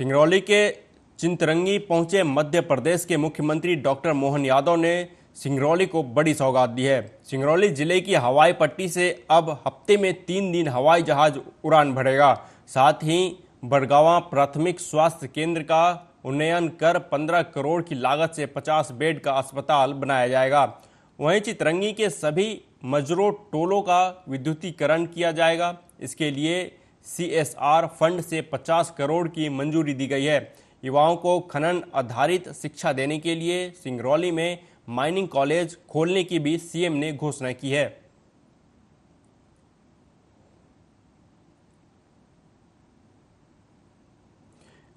सिंगरौली के चिंतरंगी पहुंचे मध्य प्रदेश के मुख्यमंत्री डॉक्टर मोहन यादव ने सिंगरौली को बड़ी सौगात दी है। सिंगरौली जिले की हवाई पट्टी से अब हफ्ते में 3 दिन हवाई जहाज उड़ान भरेगा। साथ ही बरगावा प्राथमिक स्वास्थ्य केंद्र का उन्नयन कर 15 करोड़ की लागत से 50 बेड का अस्पताल बनाया जाएगा। वहीं चितरंगी के सभी मजरों टोलों का विद्युतीकरण किया जाएगा। इसके लिए CSR फंड से 50 करोड़ की मंजूरी दी गई है। युवाओं को खनन आधारित शिक्षा देने के लिए सिंगरौली में माइनिंग कॉलेज खोलने की भी CM ने घोषणा की है।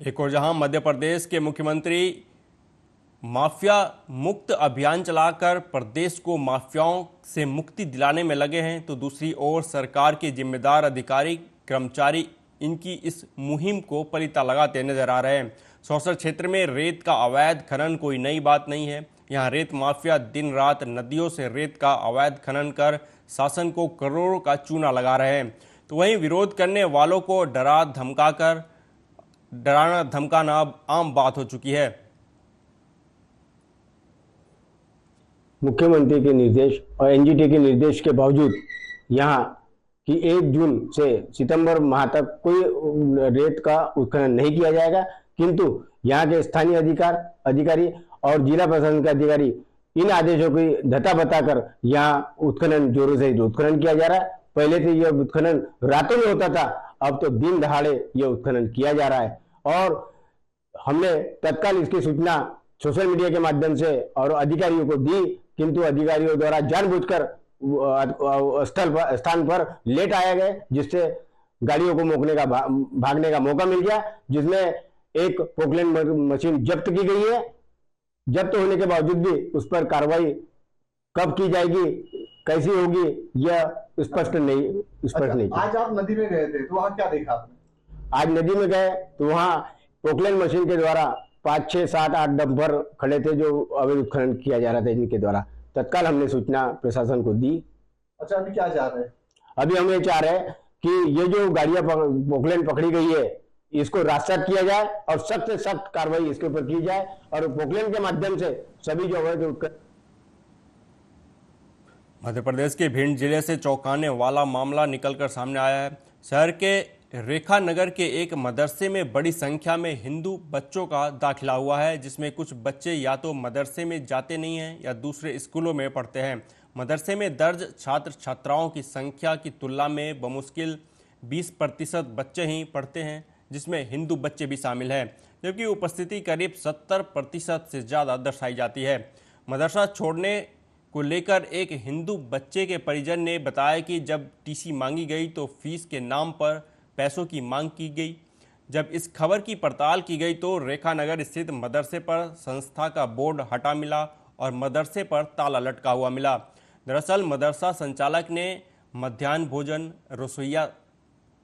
एक और जहां मध्य प्रदेश के मुख्यमंत्री माफिया मुक्त अभियान चलाकर प्रदेश को माफियाओं से मुक्ति दिलाने में लगे हैं, तो दूसरी ओर सरकार के जिम्मेदार अधिकारी कर्मचारी इनकी इस मुहिम को पलीता लगाते नजर आ रहे हैं। सौसर क्षेत्र में रेत का अवैध खनन कोई नई बात नहीं है। यहाँ रेत माफिया दिन रात नदियों से रेत का अवैध खनन कर शासन को करोड़ों का चूना लगा रहे हैं। तो वहीं विरोध करने वालों को डराना धमकाना आम बात हो चुकी है। मुख्यमंत्री के निर्देश और NGT के निर्देश के बावजूद यहाँ कि 1 जून से सितंबर माह तक कोई रेत का उत्खनन नहीं किया जाएगा, किंतु यहाँ के स्थानीय अधिकारी और जिला प्रशासन के अधिकारी इन आदेशों की धता बताकर यहाँ उत्खनन जोरों से उत्खनन किया जा रहा है। पहले तो यह उत्खनन रातों में होता था, अब तो दिन दहाड़े यह उत्खनन किया जा रहा है और हमने तत्काल इसकी सूचना सोशल मीडिया के माध्यम से और अधिकारियों को दी, किंतु अधिकारियों द्वारा जानबूझकर स्थान पर लेट आया गया, जिससे गाड़ियों को भागने का मौका मिल गया, जिसमें एक पोकलैंड मशीन जब्त की गई है। जब्त होने के बावजूद भी उस पर कार्रवाई कब की जाएगी, कैसी होगी, यह स्पष्ट नहीं। आज आप नदी में गए थे तो वहां क्या देखा आपने? आज नदी में गए तो वहां पोकलैंड मशीन के द्वारा 5, 6, 7, 8 डंपर खड़े थे जो अवैध उत्खनन किया जा रहा था इनके द्वारा। तत्काल हमने सूचना प्रशासन को दी। अच्छा, अभी क्या चाह रहे हैं? अभी हम ये चाह रहे हैं कि ये जो गाड़ियां पोकलैंड पकड़ी गई है इसको रास्ता किया जाए और सख्त से सख्त कार्रवाई इसके ऊपर की जाए और पोकलैंड के माध्यम से सभी जो अवैध उत्खनन। मध्य प्रदेश के भिंड जिले से चौंकाने वाला मामला निकलकर सामने आया है। शहर के रेखा नगर के एक मदरसे में बड़ी संख्या में हिंदू बच्चों का दाखिला हुआ है, जिसमें कुछ बच्चे या तो मदरसे में जाते नहीं हैं या दूसरे स्कूलों में पढ़ते हैं। मदरसे में दर्ज छात्र छात्राओं की संख्या की तुलना में बमुश्किल 20% बच्चे ही पढ़ते हैं, जिसमें हिंदू बच्चे भी शामिल हैं, जबकि उपस्थिति करीब 70% से ज़्यादा दर्शाई जाती है। मदरसा छोड़ने को लेकर एक हिंदू बच्चे के परिजन ने बताया कि जब TC मांगी गई तो फीस के नाम पर पैसों की मांग की गई। जब इस खबर की पड़ताल की गई तो रेखा नगर स्थित मदरसे पर संस्था का बोर्ड हटा मिला और मदरसे पर ताला लटका हुआ मिला। दरअसल मदरसा संचालक ने मध्याह्न भोजन, रसोइया,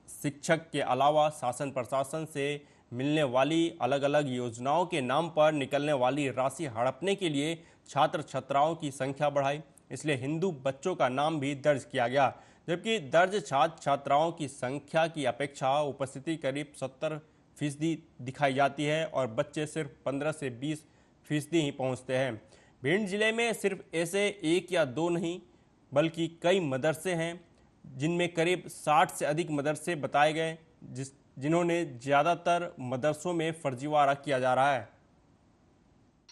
शिक्षक के अलावा शासन प्रशासन से मिलने वाली अलग अलग योजनाओं के नाम पर निकलने वाली राशि हड़पने के लिए छात्र छात्राओं की संख्या बढ़ाई। इसलिए हिंदू बच्चों का नाम भी दर्ज किया गया, जबकि दर्ज छात्र छात्राओं की संख्या की अपेक्षा उपस्थिति करीब 70% दिखाई जाती है और बच्चे सिर्फ 15 से 20% ही पहुंचते हैं। भिंड जिले में सिर्फ ऐसे 1 या 2 नहीं बल्कि कई मदरसे हैं, जिनमें करीब 60 से अधिक मदरसे बताए गए, जिन्होंने ज़्यादातर मदरसों में फर्जीवाड़ा किया जा रहा है।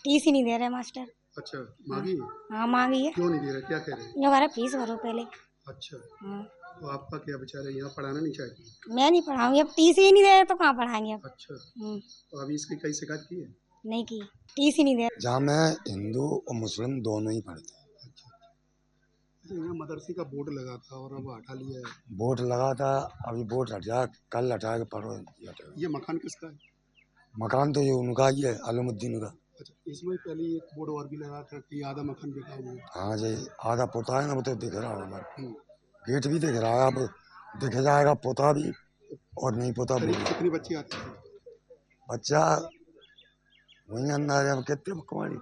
TC नहीं दे रहे मास्टर। अच्छा, मांगी है? हाँ मांगी है। क्यों नहीं दे रहे, क्या कह रहे हैं? जो हमारा फीस भरो पहले। अच्छा, तो आपका क्या विचार है, यहाँ पढ़ाना नहीं चाहिए? मैं नहीं पढ़ाऊंगी, अब TC ही नहीं दे रहे तो कहाँ पढ़ाएंगे अब। अच्छा, तो अभी इसकी कई शिकायत की है? नहीं की, TC नहीं दे रहे। जहाँ में हिंदू और मुस्लिम दोनों ही पढ़ते हैं। अच्छा, यहाँ मदरसे का बोर्ड लगा था और अब हटा लिया है। बोर्ड लगा था, अभी बोर्ड हटा, कल हटा के पढ़ो। ये मकान किसका है? मकान तो ये उनका ही है, अलमुद्दीन का। अच्छा, इसमें पहले एक बोर्ड और भी लगा था कि आधा मकान बिका हुआ है। हाँ जी, आधा पोता है ना, वो तो दिख रहा है हमारे, गेट भी दिख रहा है, अब दिख जाएगा पोता भी और नहीं पोता भी। कितनी बच्ची आती है? बच्चा वही अंदाजा कितने कुमारी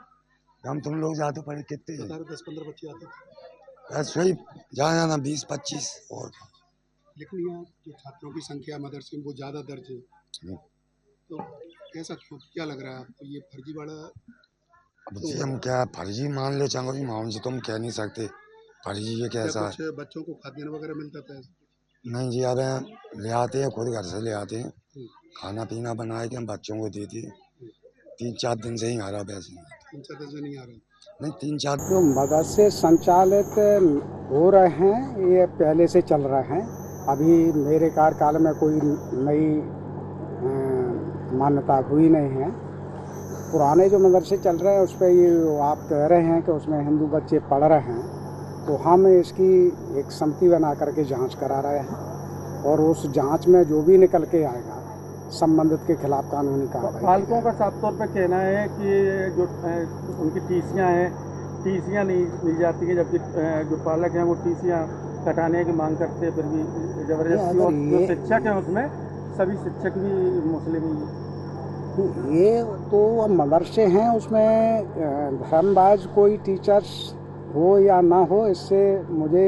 हम तुम लोग जाते पड़े कितने 10-15 बच्चे आते थे। ऐसे ही जाना 20-25 और। लेकिन यहाँ जो छात्रों की संख्या मदरसे में वो ज़्यादा दर्ज है। तो कैसा क्या लग रहा है आपको, ये फर्जीवाड़ा? अब जी हम क्या फर्जी मान ले चाहो जी, मान से तुम कह नहीं सकते फर्जी ये क्या कैसा कुछ बच्चों को खाद्यान्न वगैरह मिलता था ऐसा? है। नहीं जी अब ले आते हैं, खुद घर से ले आते हैं, हम्म, खाना पीना बना के हम बच्चों को देते हैं। 3-4 दिन से ही आ रहा वैसे नहीं। 3-4 दिन से नहीं आ रहा। नहीं 3-4 जो मदरसे संचालित हो रहे हैं ये पहले से चल रहे हैं। अभी मेरे कार्यकाल में कोई नई मान्यता हुई नहीं है। पुराने जो मदरसे चल रहे हैं उस पर ये आप कह रहे हैं कि उसमें हिंदू बच्चे पढ़ रहे हैं, तो हम इसकी एक समिति बना करके जांच करा रहे हैं और उस जांच में जो भी निकल के आएगा संबंधित के खिलाफ कानूनी कार्रवाई। पालकों का साफ तौर पर कहना है कि जो उनकी टीसियां हैं, टीसियां नहीं मिल जाती हैं, जबकि जो पालक हैं वो टीसियां कटाने की मांग करते हैं, फिर भी जबरदस्ती। और जो शिक्षक हैं उसमें सभी शिक्षक भी मुस्लिम ही। ये तो मदरसे हैं, उसमें धर्मबाज कोई टीचर्स हो या ना हो, इससे मुझे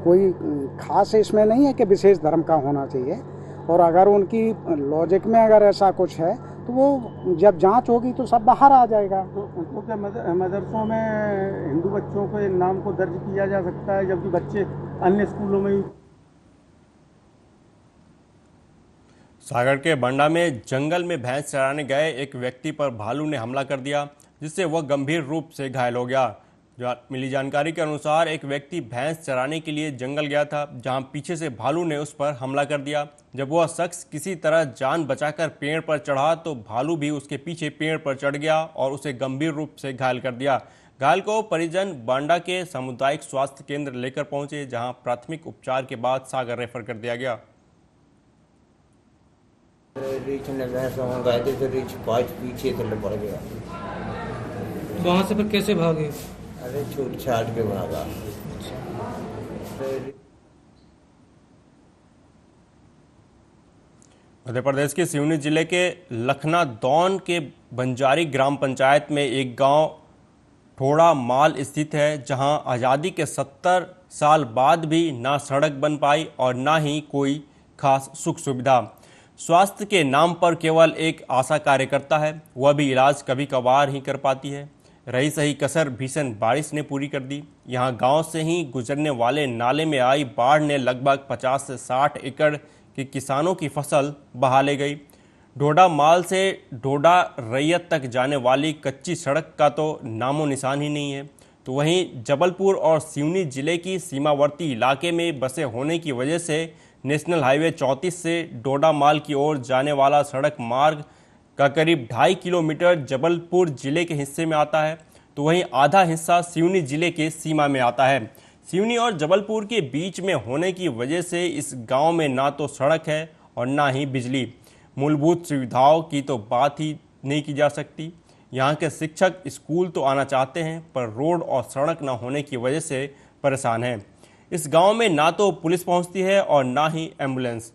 कोई खास इसमें नहीं है कि विशेष धर्म का होना चाहिए। और अगर उनकी लॉजिक में अगर ऐसा कुछ है तो वो जब जांच होगी तो सब बाहर आ जाएगा। तो क्या मदरसों में हिंदू बच्चों के नाम को दर्ज किया जा सकता है, जबकि बच्चे अन्य स्कूलों में ही? सागर के बंडा में जंगल में भैंस चराने गए एक व्यक्ति पर भालू ने हमला कर दिया, जिससे वह गंभीर रूप से घायल हो गया। मिली जानकारी के अनुसार एक व्यक्ति भैंस चराने के लिए जंगल गया था, जहां पीछे से भालू ने उस पर हमला कर दिया। जब वह शख्स किसी तरह जान बचाकर पेड़ पर चढ़ा तो भालू भी उसके पीछे पेड़ पर चढ़ गया और उसे गंभीर रूप से घायल कर दिया। घायल को परिजन बांडा के सामुदायिक स्वास्थ्य केंद्र लेकर पहुंचे, जहां प्राथमिक उपचार के बाद सागर रेफर कर दिया गया। रीछ ने भैंस वहाँ गए थे तो रीछ पीछे थल्ले पड़ गया। तो वहाँ से फिर कैसे भागे? अरे छूट छाट के भागा। मध्य प्रदेश के सिवनी जिले के लखना दौन के बंजारी ग्राम पंचायत में एक गांव ठोड़ा माल स्थित है, जहां आज़ादी के 70 साल बाद भी ना सड़क बन पाई और ना ही कोई खास सुख सुविधा। स्वास्थ्य के नाम पर केवल एक आशा कार्यकर्ता है, वह भी इलाज कभी कभार ही कर पाती है। रही सही कसर भीषण बारिश ने पूरी कर दी। यहां गांव से ही गुजरने वाले नाले में आई बाढ़ ने लगभग 50 से 60 एकड़ के किसानों की फसल बहा ले गई। डोडा माल से डोडा रैयत तक जाने वाली कच्ची सड़क का तो नामो निशान ही नहीं है। तो वहीं जबलपुर और सिवनी जिले की सीमावर्ती इलाके में बसे होने की वजह से नेशनल हाईवे 34 से डोडा माल की ओर जाने वाला सड़क मार्ग का करीब 2.5 किलोमीटर जबलपुर जिले के हिस्से में आता है, तो वहीं आधा हिस्सा सिवनी जिले के सीमा में आता है। सिवनी और जबलपुर के बीच में होने की वजह से इस गांव में ना तो सड़क है और ना ही बिजली। मूलभूत सुविधाओं की तो बात ही नहीं की जा सकती। यहाँ के शिक्षक स्कूल तो आना चाहते हैं, पर रोड और सड़क ना होने की वजह से परेशान हैं। इस गांव में ना तो पुलिस पहुंचती है और ना ही एम्बुलेंस।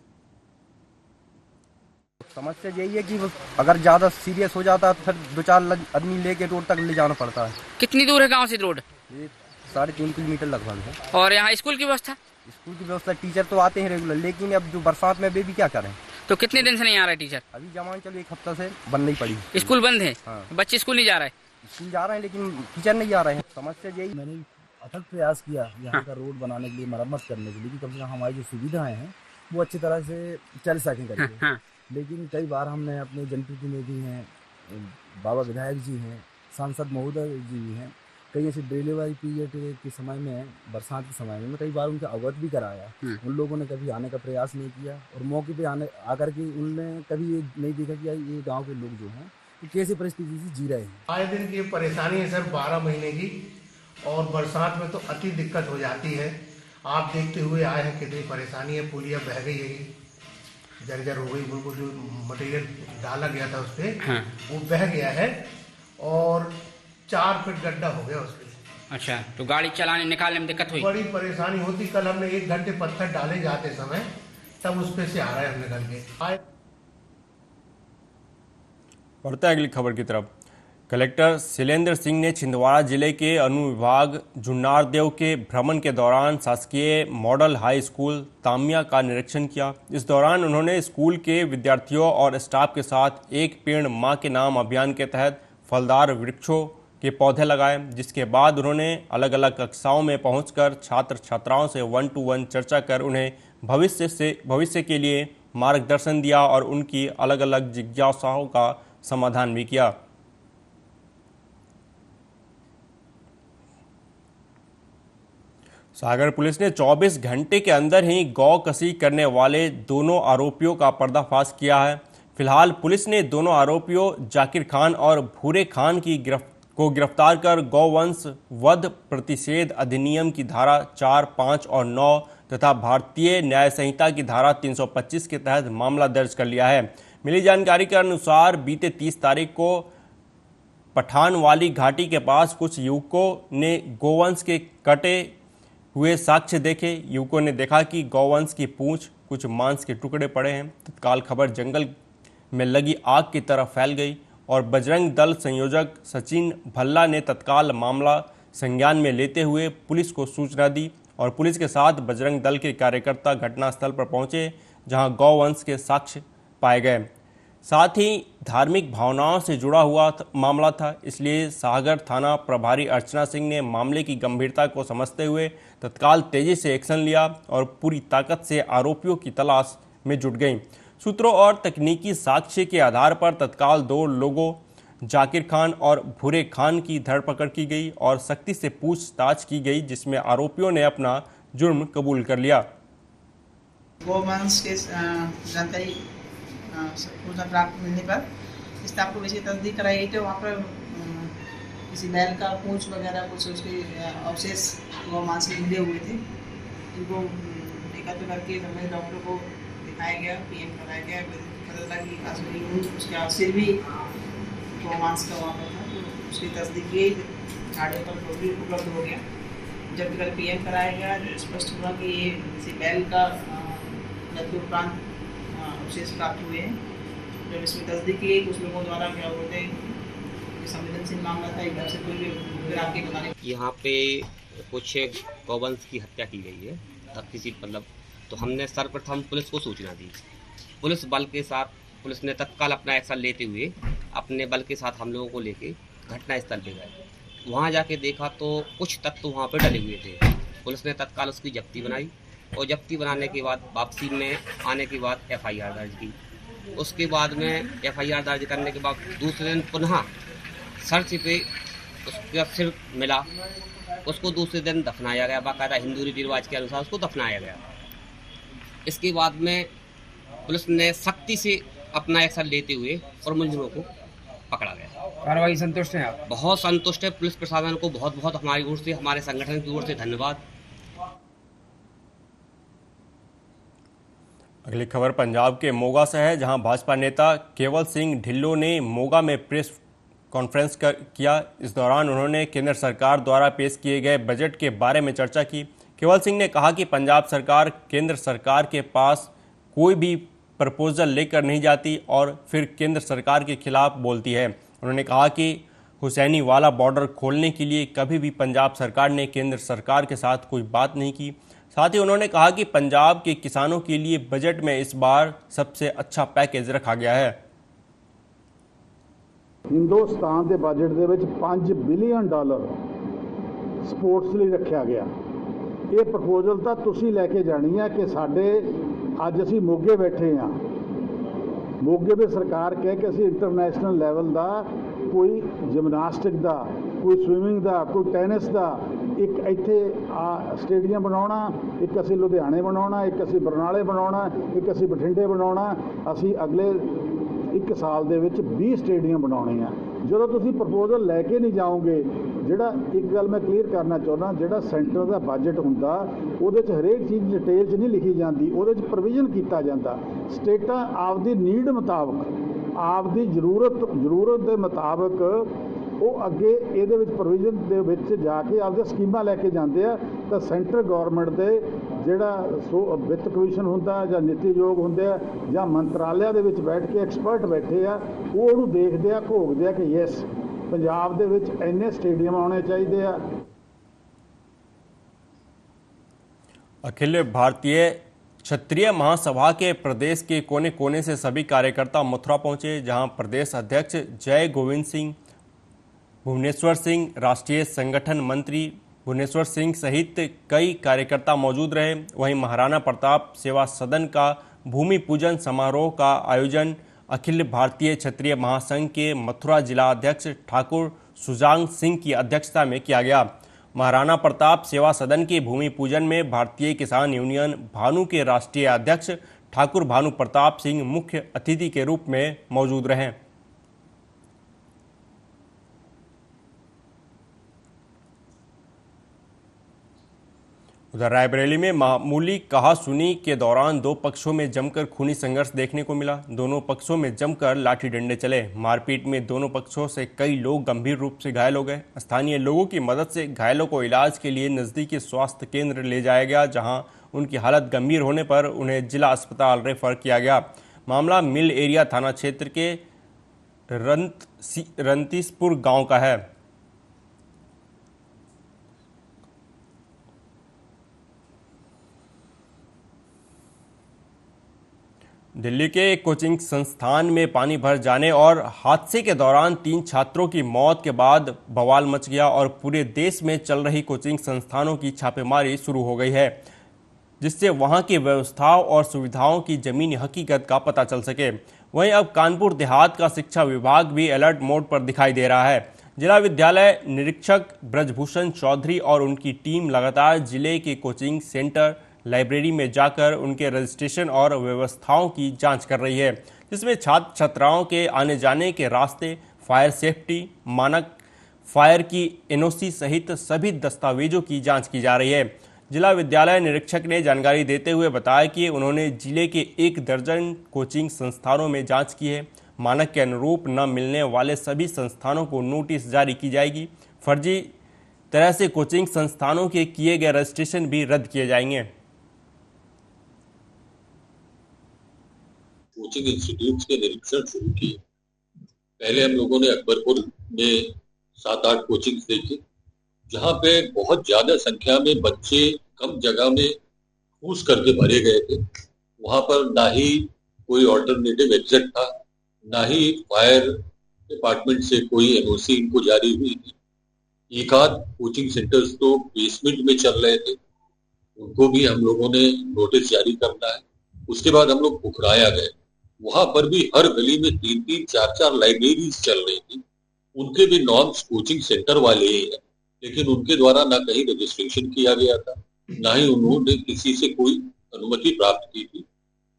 समस्या यही है कि अगर ज्यादा सीरियस हो जाता है तो फिर 2-4 आदमी लेके रोड तक ले जाना पड़ता है। कितनी दूर है गांव से रोड? ये 3.5 किलोमीटर लगभग है। और यहाँ स्कूल की व्यवस्था? स्कूल की व्यवस्था टीचर तो आते हैं रेगुलर, लेकिन अब जो बरसात में वे भी क्या करें। तो कितने दिन से नहीं आ रहा है टीचर? अभी जमान चलो 1 हफ्ता से बंद नहीं पड़ी। स्कूल बंद है? हाँ। बच्चे स्कूल नहीं जा रहे? स्कूल जा रहे हैं लेकिन टीचर नहीं जा रहे हैं। समस्या यही। मैंने अथक प्रयास किया यहाँ का रोड बनाने के लिए, मरम्मत करने के लिए, कि कम से कम हमारी जो सुविधाएं हैं वो अच्छी तरह से चल सकें करके। लेकिन कई बार हमने अपने जनप्रतिनिधि हैं, बाबा विधायक जी हैं, सांसद महोदय जी भी हैं, कई ऐसे डिलीवरी पीरियड के समय में, बरसात के समय में कई बार उनका अवगत भी कराया। उन लोगों ने कभी आने का प्रयास नहीं किया और मौके पे आकर के उनने कभी ये नहीं देखा कि ये गांव के लोग जो हैं कैसी परिस्थिति से जी रहे हैं। आए दिन की परेशानी है सर, 12 महीने की, और बरसात में तो अति दिक्कत हो जाती है। आप देखते हुए आए हैं कितनी परेशानी है। पुलिया बह गई है, जर्जर हो गई, बिल्कुल जो मटेरियल डाला गया था उस पर वो बह गया है और 4 फीट गड्ढा हो गया उसमें। अच्छा, तो गाड़ी चलाने निकालने में दिक्कत हुई? बड़ी परेशानी होती। कल हमने 1 घंटे पत्थर डाले जाते समय, तब उस पे से आ रहे हम निकल के आए। बढ़ते हैं अगली खबर की तरफ। कलेक्टर शैलेंद्र सिंह ने छिंदवाड़ा जिले के अनुविभाग जुन्नारदेव के भ्रमण के दौरान शासकीय मॉडल हाई स्कूल तामिया का निरीक्षण किया। इस दौरान उन्होंने स्कूल के विद्यार्थियों और स्टाफ के साथ एक पेड़ मां के नाम अभियान के तहत फलदार वृक्षों के पौधे लगाए, जिसके बाद उन्होंने अलग अलग कक्षाओं में पहुंचकर छात्र छात्राओं से 1-to-1 चर्चा कर उन्हें भविष्य के लिए मार्गदर्शन दिया और उनकी अलग अलग जिज्ञासाओं का समाधान भी किया। सागर पुलिस ने 24 घंटे के अंदर ही गौ कसी करने वाले दोनों आरोपियों का पर्दाफाश किया है। फिलहाल पुलिस ने दोनों आरोपियों जाकिर खान और भूरे खान को गिरफ्तार कर गौवंश वध प्रतिषेध अधिनियम की धारा 4, 5 और 9 तथा भारतीय न्याय संहिता की धारा 325 के तहत मामला दर्ज कर लिया है। मिली जानकारी के अनुसार बीते 30 तारीख को पठानवाली घाटी के पास कुछ युवकों ने गौवंश के कटे हुए साक्ष्य देखे। युवकों ने देखा कि गौवंश की पूंछ, कुछ मांस के टुकड़े पड़े हैं। तत्काल खबर जंगल में लगी आग की तरह फैल गई और बजरंग दल संयोजक सचिन भल्ला ने तत्काल मामला संज्ञान में लेते हुए पुलिस को सूचना दी और पुलिस के साथ बजरंग दल के कार्यकर्ता घटनास्थल पर पहुंचे, जहां गौवंश के साक्ष्य पाए गए। साथ ही धार्मिक भावनाओं से जुड़ा हुआ मामला था, इसलिए सागर थाना प्रभारी अर्चना सिंह ने मामले की गंभीरता को समझते हुए तत्काल तेजी से एक्शन लिया और पूरी ताकत से आरोपियों की तलाश में जुट गई। सूत्रों और तकनीकी साक्ष्य के आधार पर तत्काल 2 लोगों जाकिर खान और भूरे खान की धरपकड़ की गई और सख्ती से पूछताछ की गई, जिसमें आरोपियों ने अपना जुर्म कबूल कर लिया। गौवंश के जानकारी सूचना प्राप्त मिलने पर स्टाफ को वैसे तस्दीक कराई गई, तो वहाँ पर किसी बैल का पूंछ वगैरह कुछ उसके अवशेष गौमांस के मिले हुए थे, जिनको एकत्र करके हमें डॉक्टर को दिखाया गया, PM कराया गया। पता चला कि आसमानी उसका सिर भी गौमांस का वहाँ पर था, तो उसकी तस्दीक की गाड़ियों पर भी उपलब्ध हो गया। जब कल PM कराया गया, स्पष्ट हुआ कि ये किसी बैल का उपरांत अवशेष प्राप्त हुए हैं। जब इसमें तस्दीक की गई, कुछ लोगों द्वारा क्या बोलते हैं संवेदनशील मामला था, एकदम से कोई भी आपके बताने। यहाँ पे कुछ गौवंश की हत्या की गई है, तब किसी मतलब तो हमने सर्वप्रथम पुलिस को सूचना दी। पुलिस बल के साथ पुलिस ने तत्काल अपना एक्शन लेते हुए अपने बल के साथ हम लोगों को लेके घटनास्थल पे गए। वहाँ जाके देखा तो कुछ तत्व वहाँ पे डले हुए थे। पुलिस ने तत्काल उसकी जब्ती बनाई और जब्ती बनाने के बाद वापसी में आने के बाद FIR दर्ज की। उसके बाद में FIR दर्ज करने के बाद दूसरे दिन पुनः सर्च पे उसका सिर मिला, उसको दूसरे दिन दफनाया गया। बाकायदा हिंदू रीति रिवाज के अनुसार उसको दफनाया गया। इसके बाद में पुलिस ने सख्ती से अपना एक्शन लेते हुए और मुलजिमों को पकड़ा गया। कार्रवाई संतुष्ट हैं आप? बहुत संतुष्ट है। पुलिस प्रशासन को बहुत बहुत हमारी ओर से, हमारे संगठन की ओर से धन्यवाद। अगली खबर पंजाब के मोगा से है, जहां भाजपा नेता केवल सिंह ढिल्लों ने मोगा में प्रेस कॉन्फ्रेंस किया। इस दौरान उन्होंने केंद्र सरकार द्वारा पेश किए गए बजट के बारे में चर्चा की। केवल सिंह ने कहा कि पंजाब सरकार केंद्र सरकार के पास कोई भी प्रपोजल लेकर नहीं जाती और फिर केंद्र सरकार के खिलाफ बोलती है। उन्होंने कहा कि हुसैनी वाला बॉर्डर खोलने के लिए कभी भी पंजाब सरकार ने केंद्र सरकार के साथ कोई बात नहीं की। साथ ही उन्होंने कहा कि पंजाब के किसानों के लिए बजट में इस बार सबसे अच्छा पैकेज रखा गया है। हिंदुस्तान के बजट के विच $5 बिलियन स्पोर्ट्स लिए रखा गया। ये प्रपोजल तो तुसी लैके जानी है कि साडे अज असी मोगे बैठे हाँ, मोगे में सरकार कह के असी इंटरनेशनल लैवल का कोई जिमनास्टिक का, कोई स्विमिंग का, कोई टेनिस का एक इत्थे स्टेडियम बनाना, एक असी लुधियाने बनाना, एक असी बरनाले बनाना, एक असी बठिंडे बनाना। असी अगले 1 साल दे विच 20 स्टेडियम बनाने हैं। जो तुसी प्रपोजल लैके नहीं जाओगे, जिहड़ा एक गल मैं क्लीयर करना चाहुंदा, जिहड़ा सेंटर का बजट हुंदा उहदे च हरेक चीज़ डिटेल च नहीं लिखी जाती, उहदे च प्रोविजन किया जाता। स्टेटां आपदी नीड मुताबक, आपदी जरूरत के मुताबक वो अगे ਇਹਦੇ ਵਿੱਚ प्रोविजन ਦੇ ਵਿੱਚ ਜਾ ਕੇ ਆਪਦੇ ਸਕੀਮਾਂ ਲੈ ਕੇ ਜਾਂਦੇ ਆ। ਤਾਂ ਸੈਂਟਰ ਗਵਰਨਮੈਂਟ ਦੇ ਜਿਹੜਾ ਵਿੱਤ ਕਮਿਸ਼ਨ ਹੁੰਦਾ ਜਾਂ ਨੀਤੀ ਆਯੋਗ ਹੁੰਦੇ ਆ ਜਾਂ ਮੰਤਰਾਲਿਆਂ ਦੇ ਵਿੱਚ ਬੈਠ ਕੇ ਐਕਸਪਰਟ ਬੈਠੇ ਆ, ਉਹ ਉਹਨੂੰ ਦੇਖਦੇ ਆ, ਘੋਖਦੇ ਆ ਕਿ ਯੈਸ ਪੰਜਾਬ ਦੇ ਵਿੱਚ ਇੰਨੇ ਸਟੇਡੀਅਮ ਆਉਣੇ ਚਾਹੀਦੇ ਆ। अखिल भारतीय क्षत्रिय महासभा के प्रदेश के कोने कोने से सभी कार्यकर्ता मथुरा पहुंचे, जहां प्रदेश अध्यक्ष जय गोविंद सिंह, भुवनेश्वर सिंह, राष्ट्रीय संगठन मंत्री भुवनेश्वर सिंह सहित कई कार्यकर्ता मौजूद रहे। वहीं महाराणा प्रताप सेवा सदन का भूमि पूजन समारोह का आयोजन अखिल भारतीय क्षत्रिय महासंघ के मथुरा जिला अध्यक्ष ठाकुर सुजांग सिंह की अध्यक्षता में किया गया। महाराणा प्रताप सेवा सदन के भूमि पूजन में भारतीय किसान यूनियन भानु के राष्ट्रीय अध्यक्ष ठाकुर भानु प्रताप सिंह मुख्य अतिथि के रूप में मौजूद रहे। उधर रायबरेली में मामूली कहासुनी के दौरान दो पक्षों में जमकर खूनी संघर्ष देखने को मिला। दोनों पक्षों में जमकर लाठी डंडे चले। मारपीट में दोनों पक्षों से कई लोग गंभीर रूप से घायल हो गए। स्थानीय लोगों की मदद से घायलों को इलाज के लिए नजदीकी स्वास्थ्य केंद्र ले जाया गया, जहां उनकी हालत गंभीर होने पर उन्हें जिला अस्पताल रेफर किया गया। मामला मिल एरिया थाना क्षेत्र के रंतीसपुर गाँव का है। दिल्ली के एक कोचिंग संस्थान में पानी भर जाने और हादसे के दौरान 3 छात्रों की मौत के बाद बवाल मच गया और पूरे देश में चल रही कोचिंग संस्थानों की छापेमारी शुरू हो गई है, जिससे वहां की व्यवस्थाओं और सुविधाओं की जमीनी हकीकत का पता चल सके। वहीं अब कानपुर देहात का शिक्षा विभाग भी अलर्ट मोड पर दिखाई दे रहा है। जिला विद्यालय निरीक्षक ब्रजभूषण चौधरी और उनकी टीम लगातार जिले के कोचिंग सेंटर, लाइब्रेरी में जाकर उनके रजिस्ट्रेशन और व्यवस्थाओं की जांच कर रही है, जिसमें छात्र छात्राओं के आने जाने के रास्ते, फायर सेफ्टी मानक, फायर की एनओसी सहित सभी दस्तावेजों की जांच की जा रही है। जिला विद्यालय निरीक्षक ने जानकारी देते हुए बताया कि उन्होंने जिले के 1 दर्जन कोचिंग संस्थानों में जांच की है। मानक के अनुरूप न मिलने वाले सभी संस्थानों को नोटिस जारी की जाएगी। फर्जी तरह से कोचिंग संस्थानों के किए गए रजिस्ट्रेशन भी रद्द किए जाएंगे। कोचिंग इंस्टीट्यूट के निरीक्षण शुरू किए। पहले हम लोगों ने अकबरपुर में 7-8 कोचिंग देखे, जहाँ पे बहुत ज्यादा संख्या में बच्चे कम जगह में घूस करके भरे गए थे। वहां पर ना ही कोई ऑल्टरनेटिव एग्जिट था, ना ही फायर डिपार्टमेंट से कोई एनओसी इनको जारी हुई थी। एक आध कोचिंग सेंटर्स तो बेसमेंट में चल रहे थे, उनको भी हम लोगों ने नोटिस जारी करना है। उसके बाद हम लोग पुखराया गए, वहां पर भी हर गली में 3-3, 4-4 लाइब्रेरीज चल रही थी। उनके भी नॉर्म्स कोचिंग सेंटर वाले ही हैं, लेकिन उनके द्वारा ना कहीं रजिस्ट्रेशन किया गया था, ना ही उन्होंने किसी से कोई अनुमति प्राप्त की थी।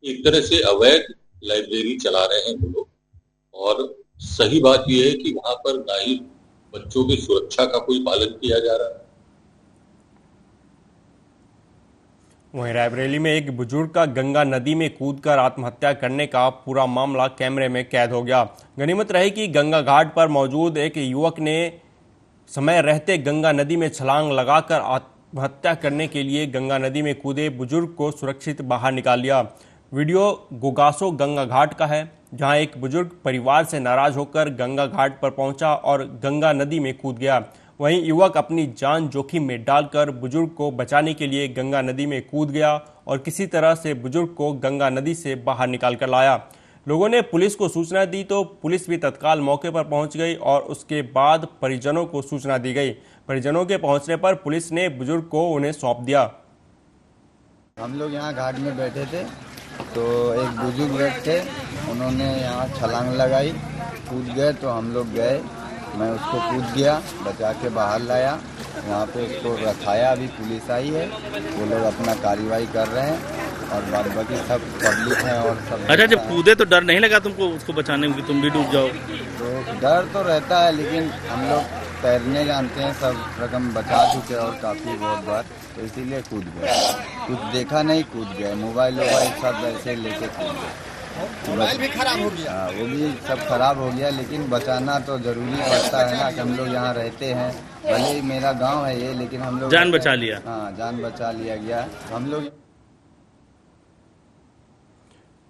एक तरह से अवैध लाइब्रेरी चला रहे हैं वो लोग। और सही बात यह है कि वहां पर ना ही बच्चों की सुरक्षा का कोई पालन किया जा रहा है। वहीं रायबरेली में एक बुजुर्ग का गंगा नदी में कूदकर आत्महत्या करने का पूरा मामला कैमरे में कैद हो गया। गनीमत रही कि गंगा घाट पर मौजूद एक युवक ने समय रहते गंगा नदी में छलांग लगाकर आत्महत्या करने के लिए गंगा नदी में कूदे बुजुर्ग को सुरक्षित बाहर निकाल लिया। वीडियो गोगासो गंगा घाट का है, जहां एक बुजुर्ग परिवार से नाराज होकर गंगा घाट पर पहुंचा और गंगा नदी में कूद गया। वहीं युवक अपनी जान जोखिम में डालकर बुजुर्ग को बचाने के लिए गंगा नदी में कूद गया और किसी तरह से बुजुर्ग को गंगा नदी से बाहर निकाल कर लाया। लोगों ने पुलिस को सूचना दी तो पुलिस भी तत्काल मौके पर पहुंच गई और उसके बाद परिजनों को सूचना दी गई। परिजनों के पहुंचने पर पुलिस ने बुजुर्ग को उन्हें सौंप दिया। हम लोग यहाँ घाट में बैठे थे तो एक बुजुर्ग थे, उन्होंने यहाँ छलांग लगाई, कूद गए तो हम लोग गए, मैं उसको कूद गया, बचा के बाहर लाया, यहाँ पे उसको रखाया। अभी पुलिस आई है, वो लोग अपना कार्रवाई कर रहे हैं और बाद बाकी सब पब्लिक है और सब। अच्छा, जब कूदे तो डर नहीं लगा तुमको उसको बचाने में कि तुम भी डूब जाओ? तो डर तो रहता है, लेकिन हम लोग तैरने जानते हैं, सब रकम बचा चुके और काफ़ी बहुत बार, तो इसीलिए कूद गए। कुछ देखा नहीं, कूद गए। मोबाइल सब ऐसे लेके कूद गए। मोबाइल भी खराब हो गया। वो भी सब खराब हो गया, लेकिन बचाना तो जरूरी पड़ता है ना कि हम लोग यहाँ रहते हैं, भले ही मेरा गांव है ये, लेकिन हम लोग जान बचा लिया। हाँ, जान बचा लिया गया हम लोग।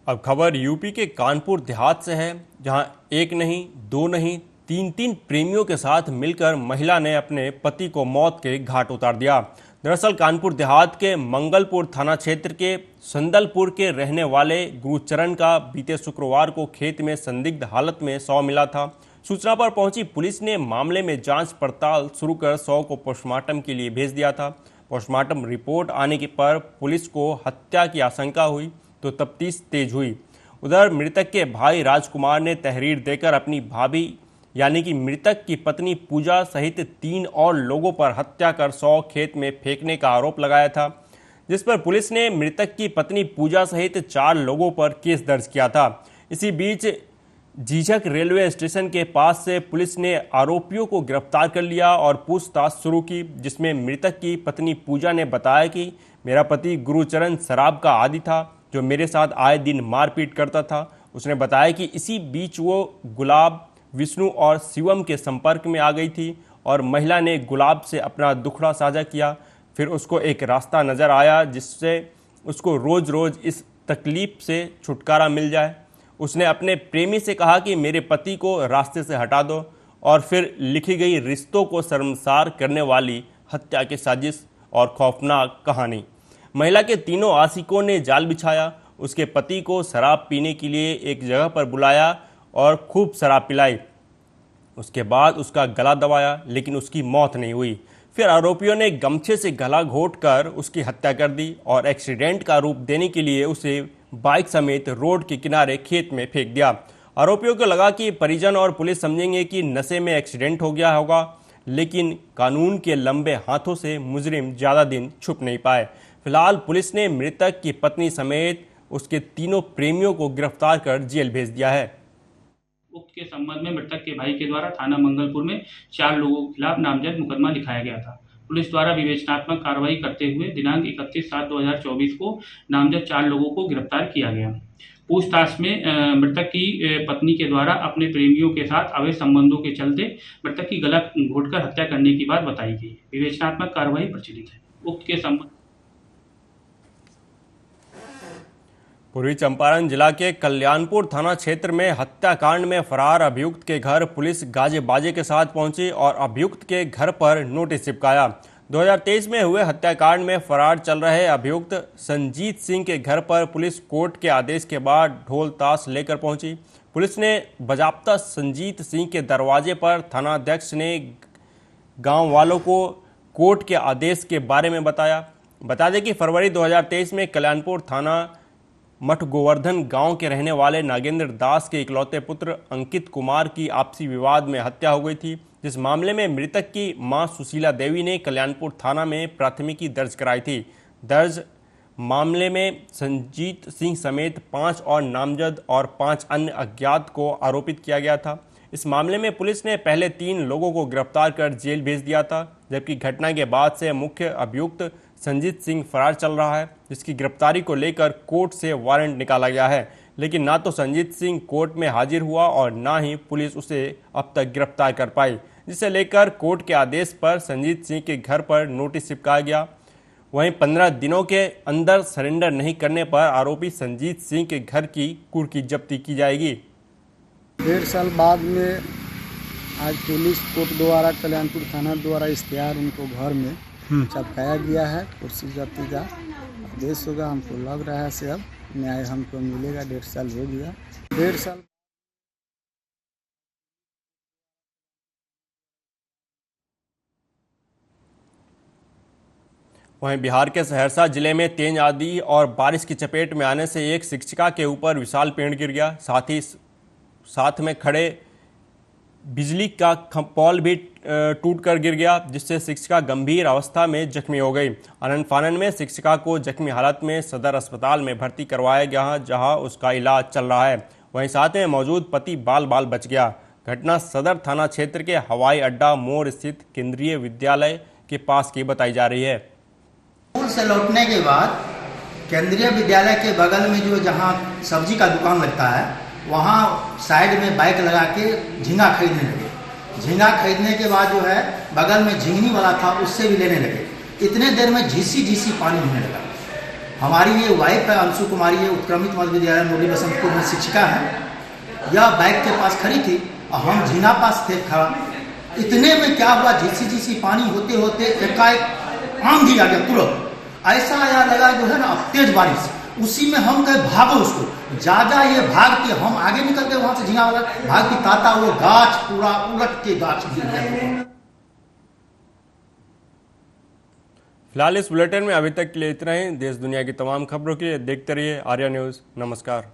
अब खबर यूपी के कानपुर देहात से है, जहां 1 नहीं, 2 नहीं, तीन प्रेमियों के साथ मिलकर महिला ने अपने पति को मौत के घाट उतार दिया। दरअसल कानपुर देहात के मंगलपुर थाना क्षेत्र के संदलपुर के रहने वाले गुरुचरण का बीते शुक्रवार को खेत में संदिग्ध हालत में शव मिला था। सूचना पर पहुंची पुलिस ने मामले में जांच पड़ताल शुरू कर शव को पोस्टमार्टम के लिए भेज दिया था। पोस्टमार्टम रिपोर्ट आने के पर पुलिस को हत्या की आशंका हुई तो तफ्तीश तेज हुई। उधर मृतक के भाई राजकुमार ने तहरीर देकर अपनी भाभी यानी कि मृतक की पत्नी पूजा सहित 3 और लोगों पर हत्या कर शव खेत में फेंकने का आरोप लगाया था, जिस पर पुलिस ने मृतक की पत्नी पूजा सहित 4 लोगों पर केस दर्ज किया था। इसी बीच झीझक रेलवे स्टेशन के पास से पुलिस ने आरोपियों को गिरफ्तार कर लिया और पूछताछ शुरू की, जिसमें मृतक की पत्नी पूजा ने बताया कि मेरा पति गुरुचरण शराब का आदी था जो मेरे साथ आए दिन मारपीट करता था। उसने बताया कि इसी बीच वो गुलाब, विष्णु और शिवम के संपर्क में आ गई थी और महिला ने गुलाब से अपना दुखड़ा साझा किया। फिर उसको एक रास्ता नज़र आया जिससे उसको रोज़ रोज़ इस तकलीफ से छुटकारा मिल जाए। उसने अपने प्रेमी से कहा कि मेरे पति को रास्ते से हटा दो और फिर लिखी गई रिश्तों को शर्मसार करने वाली हत्या की साजिश और खौफनाक कहानी। महिला के तीनों आशिकों ने जाल बिछाया, उसके पति को शराब पीने के लिए एक जगह पर बुलाया और खूब शराब पिलाई। उसके बाद उसका गला दबाया लेकिन उसकी मौत नहीं हुई। फिर आरोपियों ने गमछे से गला घोंटकर उसकी हत्या कर दी और एक्सीडेंट का रूप देने के लिए उसे बाइक समेत रोड के किनारे खेत में फेंक दिया। आरोपियों को लगा कि परिजन और पुलिस समझेंगे कि नशे में एक्सीडेंट हो गया होगा, लेकिन कानून के लंबे हाथों से मुजरिम ज़्यादा दिन छुप नहीं पाए। फिलहाल पुलिस ने मृतक की पत्नी समेत उसके तीनों प्रेमियों को गिरफ्तार कर जेल भेज दिया है। उक्त के संबंध में मृतक के भाई के द्वारा थाना मंगलपुर में 4 लोगों के खिलाफ नामजद मुकदमा लिखाया गया था। पुलिस द्वारा विवेचनात्मक कार्रवाई करते हुए दिनांक 31/7/2024 को नामजद 4 लोगों को गिरफ्तार किया गया। पूछताछ में मृतक की पत्नी के द्वारा अपने प्रेमियों के साथ अवैध संबंधों के चलते मृतक की गला घोंटकर हत्या करने की बात बताई गई। विवेचनात्मक कार्रवाई प्रचलित है। उक्त के संबंध पूर्वी चंपारण जिला के कल्याणपुर थाना क्षेत्र में हत्याकांड में फरार अभियुक्त के घर पुलिस गाजे बाजे के साथ पहुंची और अभियुक्त के घर पर नोटिस चिपकाया। 2023 में हुए हत्याकांड में फरार चल रहे अभियुक्त संजीत सिंह के घर पर पुलिस कोर्ट के आदेश के बाद ढोल ताश लेकर पहुंची। पुलिस ने बाजाप्ता संजीत सिंह के दरवाजे पर थानाध्यक्ष ने गाँव वालों को कोर्ट के आदेश के बारे में बताया। बता दें कि फरवरी 2023 में कल्याणपुर थाना मठ गोवर्धन गांव के रहने वाले नागेंद्र दास के इकलौते पुत्र अंकित कुमार की आपसी विवाद में हत्या हो गई थी, जिस मामले में मृतक की मां सुशीला देवी ने कल्याणपुर थाना में प्राथमिकी दर्ज कराई थी। दर्ज मामले में संजीत सिंह समेत 5 और नामजद और 5 अन्य अज्ञात को आरोपित किया गया था। इस मामले में पुलिस ने पहले 3 लोगों को गिरफ्तार कर जेल भेज दिया था, जबकि घटना के बाद से मुख्य अभियुक्त संजीत सिंह फरार चल रहा है, जिसकी गिरफ्तारी को लेकर कोर्ट से वारंट निकाला गया है। लेकिन ना तो संजीत सिंह कोर्ट में हाजिर हुआ और ना ही पुलिस उसे अब तक गिरफ्तार कर पाई, जिसे लेकर कोर्ट के आदेश पर संजीत सिंह के घर पर नोटिस चिपकाया गया। वहीं 15 दिनों के अंदर सरेंडर नहीं करने पर आरोपी संजीत सिंह के घर की कुर्की जब्ती की जाएगी। 1.5 साल बाद में आज पुलिस कोर्ट द्वारा कल्याणपुर थाना द्वारा इश्तेहार उनको घर में चपकाया गया है। कुर्सी जब्ती का आदेश होगा। हमको लग रहा है से अब न्याय हमको मिलेगा। 1.5 साल हो गया। 1.5 साल वहीं बिहार के सहरसा जिले में तेज आंधी और बारिश की चपेट में आने से एक शिक्षिका के ऊपर विशाल पेड़ गिर गया। साथ में खड़े बिजली का पोल भी टूटकर गिर गया, जिससे शिक्षिका गंभीर अवस्था में जख्मी हो गई। आनन फानन में शिक्षिका को जख्मी हालत में सदर अस्पताल में भर्ती करवाया गया, जहां उसका इलाज चल रहा है। वहीं साथ में मौजूद पति बाल बाल बच गया। घटना सदर थाना क्षेत्र के हवाई अड्डा मोड़ स्थित केंद्रीय विद्यालय के पास की बताई जा रही है। स्कूल से लौटने के बाद केंद्रीय विद्यालय के बगल में जो जहाँ सब्जी का दुकान लगता है, वहाँ साइड में बाइक लगा के झींगा खरीदने लगे। झींगा खरीदने के बाद जो है बगल में झिंगनी वाला था, उससे भी लेने लगे। इतने देर में झीसी पानी होने लगा। हमारी ये वाइफ है अंशु कुमारी, ये उत्क्रमित मध्य विद्यालय मुरली बसंतपुर में शिक्षिका है। यह बाइक के पास खड़ी थी हम झीना पास थे खड़ा, इतने में क्या हुआ, झीसी पानी होते होते एकाएक आंधी आ गया तुरंत, ऐसा आया लगा जो है ना तेज बारिश। उसी में हम कहे भागो उसको, ज्यादा ये भाग के हम आगे निकल गए वहां से, झींगा वाला भाग की ताता वो गाछ पूरा उलट के गाछ गिर गया। फिलहाल इस बुलेटिन में अभी तक के लिए इतना ही। देश दुनिया की तमाम खबरों के लिए देखते रहिए आर्या न्यूज़। नमस्कार।